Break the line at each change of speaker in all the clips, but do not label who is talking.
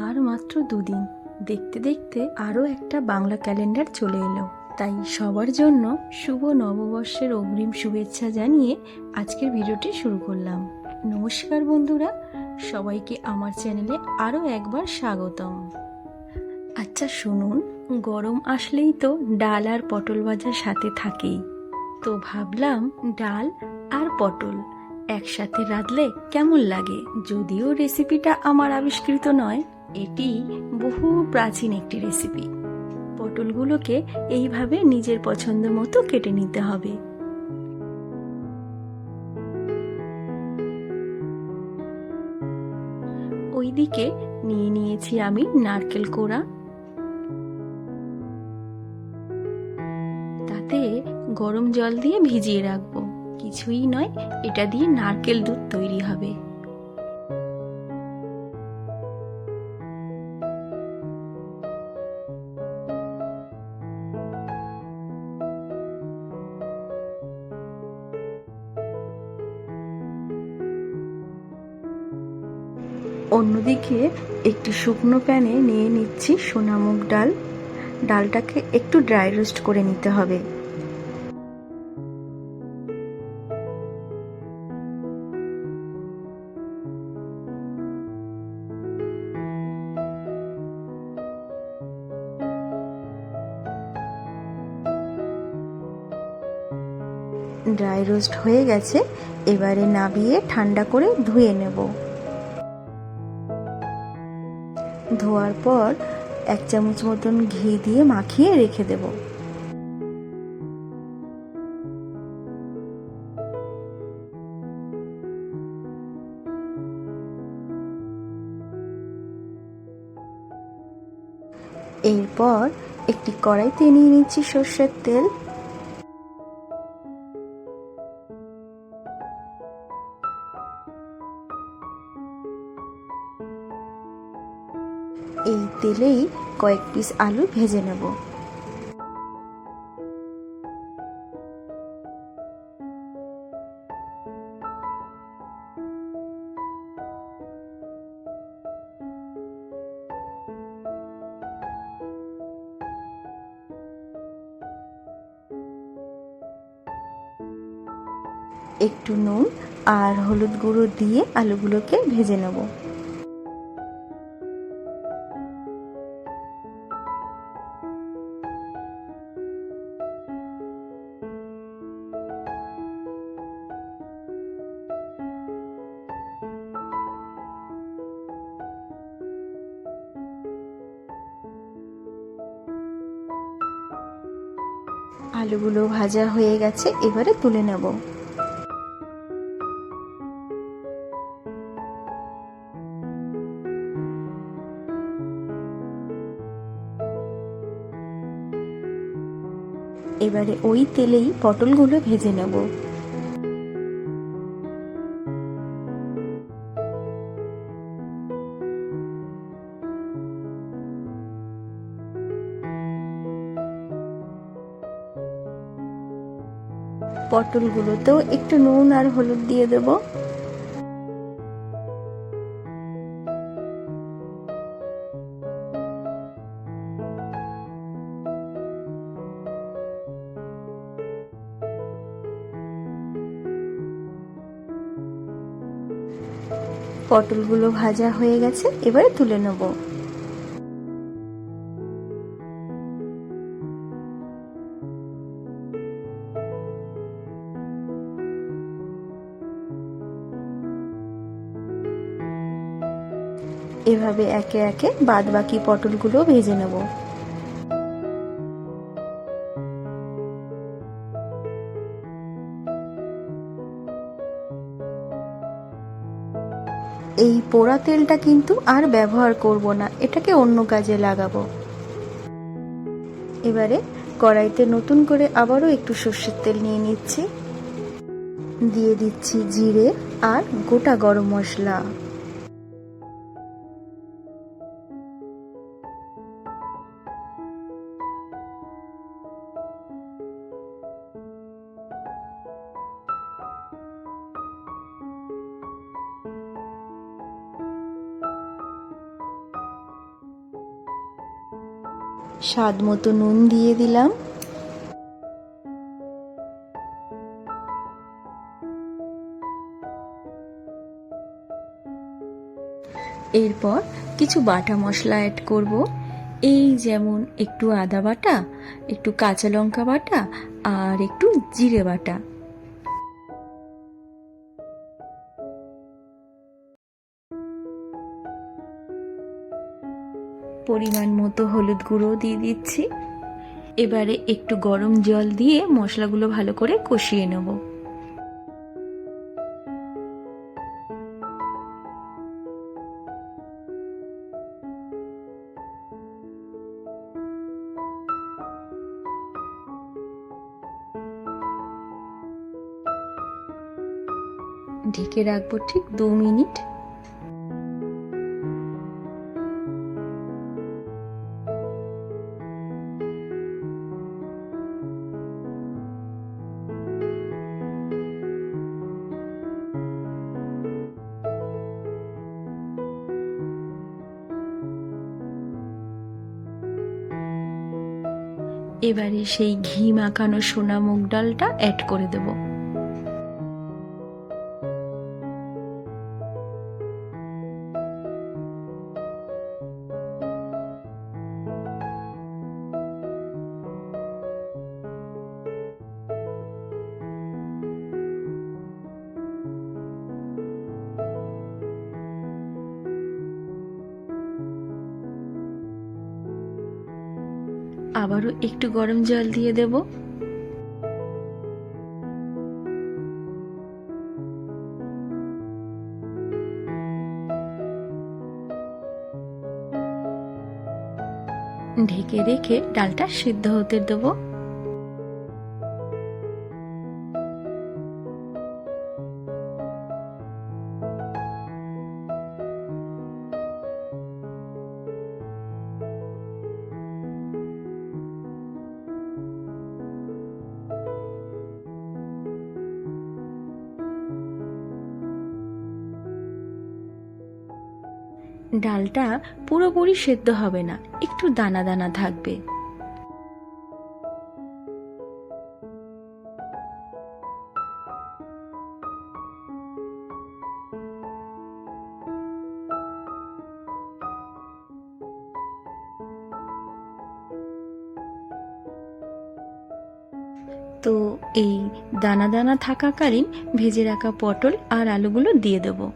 আর মাত্র দুদিন, দেখতে দেখতে আরও একটা বাংলা ক্যালেন্ডার চলে এলো। তাই সবার জন্য শুভ নববর্ষের অগ্রিম শুভেচ্ছা জানিয়ে আজকের ভিডিওটি শুরু করলাম। নমস্কার বন্ধুরা, সবাইকে আমার চ্যানেলে আরও একবার স্বাগতম। আচ্ছা শুনুন, গরম আসলেই তো ডাল আর পটল ভাজা সাথে থাকেই। তো ভাবলাম ডাল আর পটল একসাথে রাঁধলে কেমন লাগে। যদিও রেসিপিটা আমার আবিষ্কৃত নয়, এটি বহু প্রাচীন একটি রেসিপি। পটলগুলোকে এইভাবে নিজের পছন্দ মতো কেটে নিতে হবে। ওইদিকে নিয়ে নিয়েছি আমি নারকেল কোড়া, তাতে গরম জল দিয়ে ভিজিয়ে রাখবো। কিছুই নয়, এটা দিয়ে নারকেল দুধ তৈরি হবে। অন্যদিকে একটি শুকনো প্যানে নিয়ে নিচ্ছি সোনামুগ ডাল। ডালটাকে একটু ড্রাই রোস্ট করে নিতে হবে। ড্রাই রোস্ট হয়ে গেছে, এবারে নাবিয়ে ঠান্ডা করে ধুয়ে নেব। ধোয়ার পর 1 চামচ মতন ঘি দিয়ে মাখিয়ে রেখে দেব। এরপর একটি কড়াইতে নিয়ে নিচ্ছি সর্ষের তেল। এই তেলেই কয়েক পিস আলু ভেজে নেব। একটু নুন আর হলুদ গুঁড়ো দিয়ে আলুগুলোকে ভেজে নেব। আলুগুলো ভাজা হয়ে গেছে, এবারে তুলে নেব। এবারে ওই তেলেই পটলগুলো ভেজে নেব। পটলগুলোতেও একটু নুন আর হলুদ দিয়ে দেব। পটলগুলো ভাজা হয়ে গেছে, এবারে তুলে নেব। এভাবে একে একে বাদবাকি পটলগুলো ভেজে নেব। এই পোড়া তেলটা কিন্তু আর ব্যবহার করব না, এটাকে অন্য কাজে লাগাবো। এবারে কড়াইতে নতুন করে আবারও একটু সর্ষের তেল নিয়ে নিচ্ছি। দিয়ে দিচ্ছি জিরে আর গোটা গরম মশলা। স্বাদ মতো নুন দিয়ে দিলাম। এরপর কিছু বাটা মশলা অ্যাড করব, এই যেমন একটু আদা বাটা, একটু কাঁচা লঙ্কা বাটা আর একটু জিরে বাটা। পরিমাণ মতো হলুদ গুঁড়ো দিয়ে দিচ্ছি। এবারে একটু গরম জল দিয়ে মশলাগুলো ভালো করে কষিয়ে নেব। ঢেকে রাখবো ঠিক 2 মিনিট। এবারে সেই ঘি মাখানো সোনা মুগ ডালটা অ্যাড করে দেব। আবারও একটু গরম জল দিয়ে দেব। ঢেকে রেখে ডালটা সিদ্ধ হতে দেব। ডালটা পুরোপুরি সেদ্ধ হবে না, একটু দানা দানা থাকবে। তো এই দানা দানা থাকাকালীন ভেজে রাখা পটল আর আলুগুলো দিয়ে দেবো।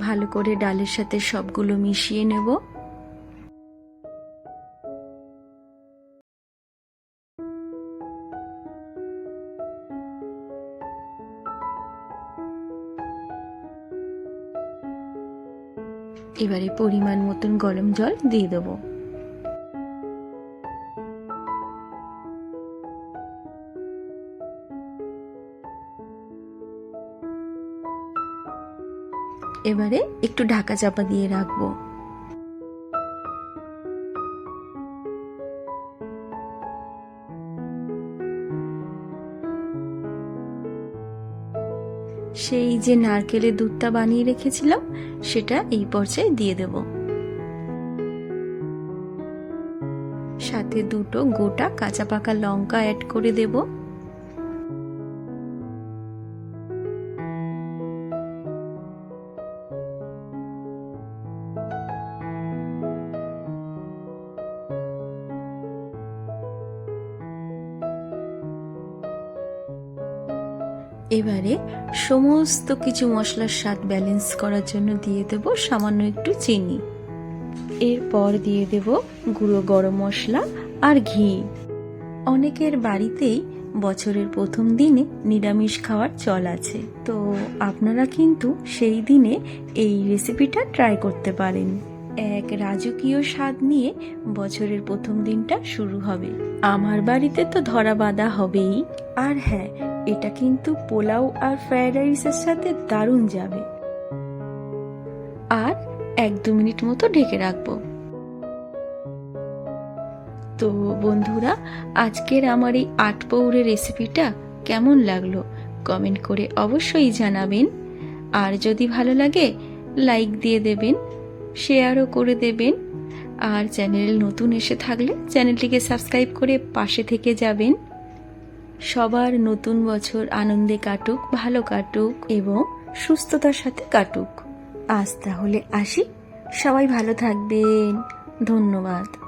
ভালো করে ডালের সাথে সবগুলো মিশিয়ে নেব। এবারে পরিমাণ মতন গরম জল দিয়ে দেবো। এবারে একটু ঢাকা চাপা দিয়ে রাখবো। সেই যে নারকেলের দুধটা বানিয়ে রেখেছিলাম সেটা এই পর্যায়ে দিয়ে দেব। সাথে দুটো গোটা কাঁচা পাকা লঙ্কা অ্যাড করে দেব। এবারে সমস্ত কিছু মশলার স্বাদ ব্যালেন্স করার জন্য দিয়ে দেব সামান্য একটু চিনি। এরপর দিয়ে দেব গুঁড়ো গরম মশলা আর ঘি। অনেকের বাড়িতেই বছরের প্রথম দিনে নিরামিষ খাওয়ার চল আছে, তো আপনারা কিন্তু সেই দিনে এই রেসিপিটা ট্রাই করতে পারেন। এক রাজকীয় স্বাদ নিয়ে বছরের প্রথম দিনটা শুরু হবে। আমার বাড়িতে তো ধরা বাঁধা হবেই। আর হ্যাঁ, এটা কিন্তু পোলাও আর ফ্রাইড রাইসের সাথে দারুণ যাবে। আর 1-2 মিনিট মতো ঢেকে রাখবো। তো বন্ধুরা, আজকের আমার এই আটপৌরে রেসিপিটা কেমন লাগলো কমেন্ট করে অবশ্যই জানাবেন। আর যদি ভালো লাগে লাইক দিয়ে দেবেন, শেয়ারও করে দেবেন। আর চ্যানেলে নতুন এসে থাকলে চ্যানেলটিকে সাবস্ক্রাইব করে পাশে থেকে যাবেন। সবার নতুন বছর আনন্দে কাটুক, ভালো কাটুক এবং সুস্থতার সাথে কাটুক। আজ তাহলে আসি, সবাই ভালো থাকবেন। ধন্যবাদ।